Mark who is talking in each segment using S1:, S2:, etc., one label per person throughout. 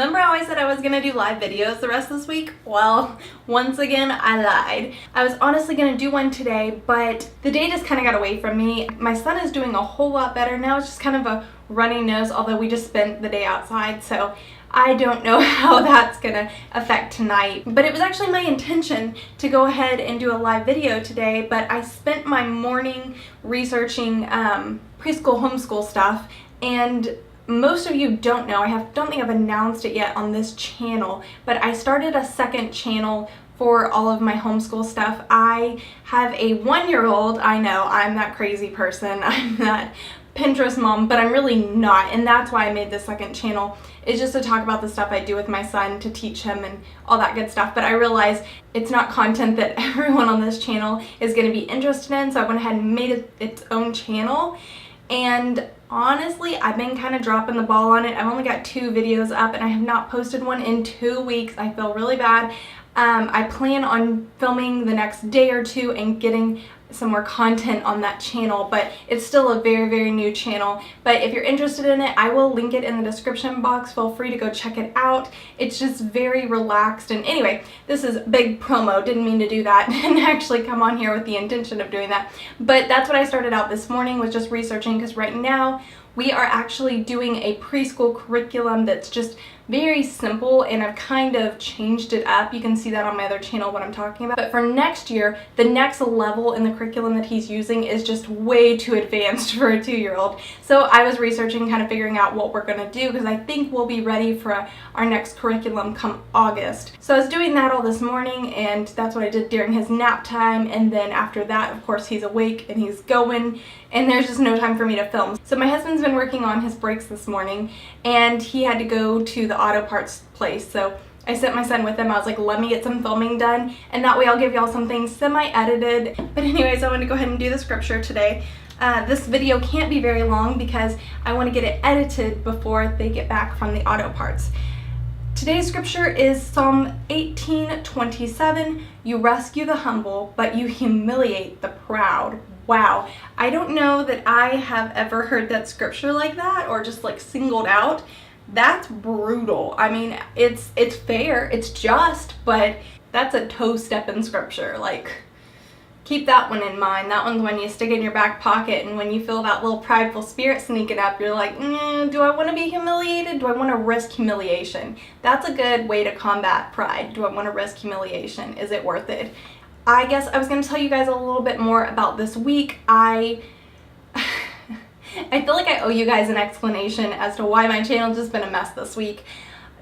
S1: Remember how I said I was gonna do live videos the rest of this week? Well, once again, I lied. I was honestly gonna do one today, but the day just kind of got away from me. My son is doing a whole lot better now. It's just kind of a runny nose, although we just spent the day outside, so I don't know how that's gonna affect tonight. But it was actually my intention to go ahead and do a live video today, but I spent my morning researching preschool homeschool stuff, and most of you don't know, don't think I've announced it yet on this channel, but I started a second channel for all of my homeschool stuff. I have a 1-year-old. I know, I'm that crazy person. I'm that Pinterest mom, but I'm really not, and that's why I made this second channel. It's just to talk about the stuff I do with my son, to teach him and all that good stuff, but I realize it's not content that everyone on this channel is going to be interested in, so I went ahead and made it its own channel. And honestly, I've been kind of dropping the ball on it. I've only got 2 videos up and I have not posted one in 2 weeks. I feel really bad. I plan on filming the next day or 2 and getting some more content on that channel, but it's still a very new channel. But if you're interested in it, I will link it in the description box. Feel free to go check it out. It's just very relaxed. And anyway, this is big promo. Didn't mean to do that and actually come on here with the intention of doing that. But that's what I started out this morning, was just researching, because right now we are actually doing a preschool curriculum that's just very simple, and I've kind of changed it up. You can see that on my other channel, what I'm talking about. But for next year, the next level in the curriculum that he's using is just way too advanced for a 2-year-old. So I was researching, kind of figuring out what we're gonna do, because I think we'll be ready for our next curriculum come August. So I was doing that all this morning, and that's what I did during his nap time, and then after that, of course, he's awake and he's going, and there's just no time for me to film. So my husband's been working on his brakes this morning, and he had to go to the auto parts place, so I sent my son with him. I was like, let me get some filming done, and that way I'll give y'all something semi-edited. But anyways, I want to go ahead and do the scripture today. This video can't be very long because I want to get it edited before they get back from the auto parts. Today's scripture is Psalm 18:27. You rescue the humble, but you humiliate the proud. Wow, I don't know that I have ever heard that scripture like that, or just like singled out. That's brutal. I mean, it's fair, it's just, but that's a toe step in scripture. Like, keep that one in mind. That one's when you stick it in your back pocket, and when you feel that little prideful spirit sneaking up, you're like, do I want to be humiliated? Do I want to risk humiliation? That's a good way to combat pride. Do I want to risk humiliation? Is it worth it? I guess I was going to tell you guys a little bit more about this week. I feel like I owe you guys an explanation as to why my channel's just been a mess this week.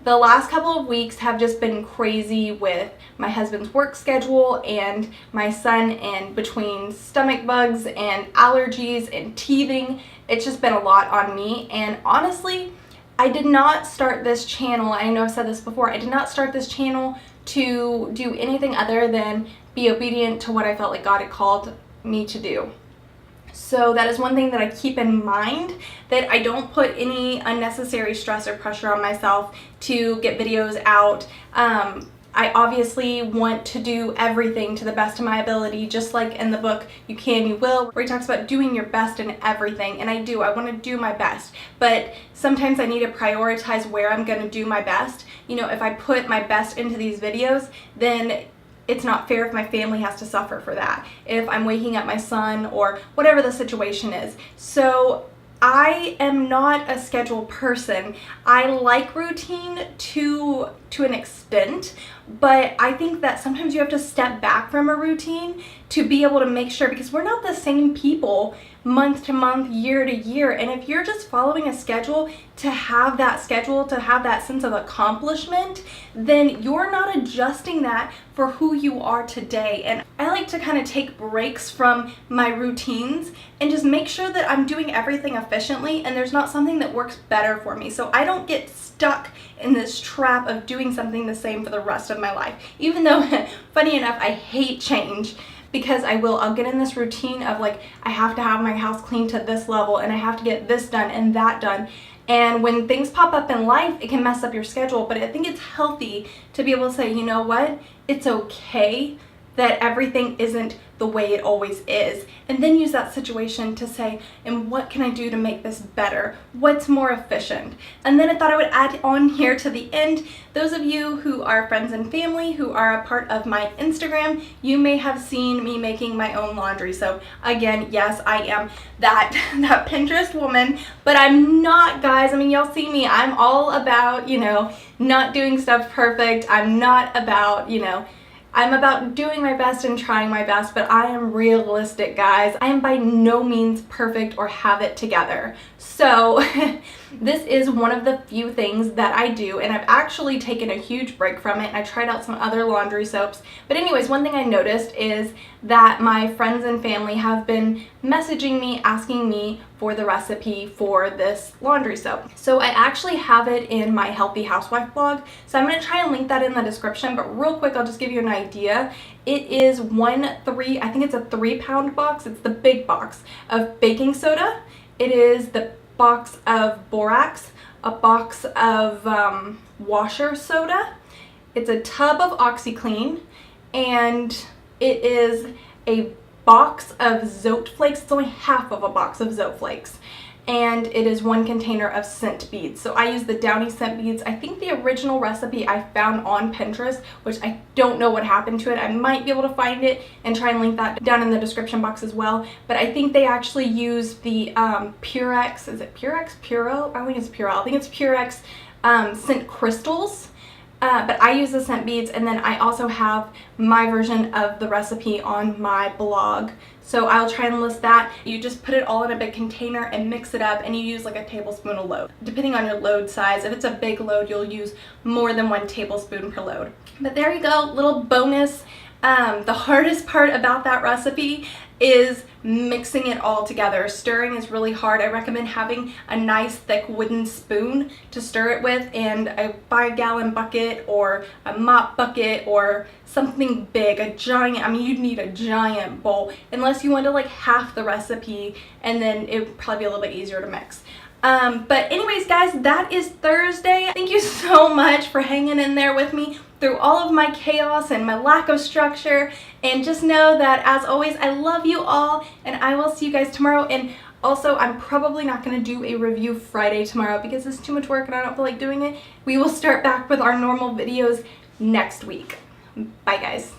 S1: The last couple of weeks have just been crazy with my husband's work schedule and my son, and between stomach bugs and allergies and teething, it's just been a lot on me. And honestly, I did not start this channel, I know I've said this before, I did not start this channel to do anything other than be obedient to what I felt like God had called me to do. So that is one thing that I keep in mind, that I don't put any unnecessary stress or pressure on myself to get videos out. I obviously want to do everything to the best of my ability, just like in the book You Can, You Will, where he talks about doing your best in everything, and I do. I want to do my best, but sometimes I need to prioritize where I'm going to do my best. You know, if I put my best into these videos, then it's not fair if my family has to suffer for that, if I'm waking up my son or whatever the situation is. So I am not a scheduled person. I like routine to an extent, but I think that sometimes you have to step back from a routine to be able to make sure, because we're not the same people month to month, year to year. And if you're just following a schedule to have that schedule, to have that sense of accomplishment, then you're not adjusting that for who you are today. And I like to kind of take breaks from my routines and just make sure that I'm doing everything efficiently and there's not something that works better for me. So I don't get stuck in this trap of doing something the same for the rest of my life. Even though, funny enough, I hate change, because I'll get in this routine of like, I have to have my house cleaned to this level and I have to get this done and that done. And when things pop up in life, it can mess up your schedule, but I think it's healthy to be able to say, you know what, it's okay that everything isn't the way it always is, and then use that situation to say, and what can I do to make this better? What's more efficient? And then I thought I would add on here to the end, those of you who are friends and family who are a part of my Instagram, you may have seen me making my own laundry. So again, yes, I am that Pinterest woman, but I'm not, guys. I mean, y'all see me, I'm all about, you know, not doing stuff perfect. I'm not about, you know, I'm about doing my best and trying my best, but I am realistic, guys. I am by no means perfect or have it together. So this is one of the few things that I do, and I've actually taken a huge break from it, and I tried out some other laundry soaps. But anyways, one thing I noticed is that my friends and family have been messaging me, asking me for the recipe for this laundry soap. So I actually have it in my Healthy Housewife blog, so I'm going to try and link that in the description, but real quick, I'll just give you an idea. It is I think it's a 3-pound box, it's the big box of baking soda. It is the box of borax, a box of washer soda, it's a tub of OxyClean, and it is a box of Zote flakes. It's only half of a box of Zote flakes, and it is 1 container of scent beads. So I use the Downy scent beads. I think the original recipe I found on Pinterest, which I don't know what happened to it. I might be able to find it and try and link that down in the description box as well. But I think they actually use the Purex, is it Purex? Puro? I think it's Purell. I think it's Purex scent crystals. But I use the scent beads, and then I also have my version of the recipe on my blog. So I'll try and list that. You just put it all in a big container and mix it up, and you use like a tablespoon a load. Depending on your load size, if it's a big load, you'll use more than 1 tablespoon per load. But there you go, little bonus. The hardest part about that recipe is mixing it all together. Stirring is really hard. I recommend having a nice thick wooden spoon to stir it with, and a 5-gallon bucket or a mop bucket or something big, a giant, I mean, you'd need a giant bowl unless you want to like half the recipe, and then it would probably be a little bit easier to mix. But anyways, guys, that is Thursday. Thank you so much for hanging in there with me through all of my chaos and my lack of structure, and just know that as always, I love you all, and I will see you guys tomorrow. And also, I'm probably not going to do a review Friday tomorrow because it's too much work and I don't feel like doing it. We will start back with our normal videos next week. Bye, guys.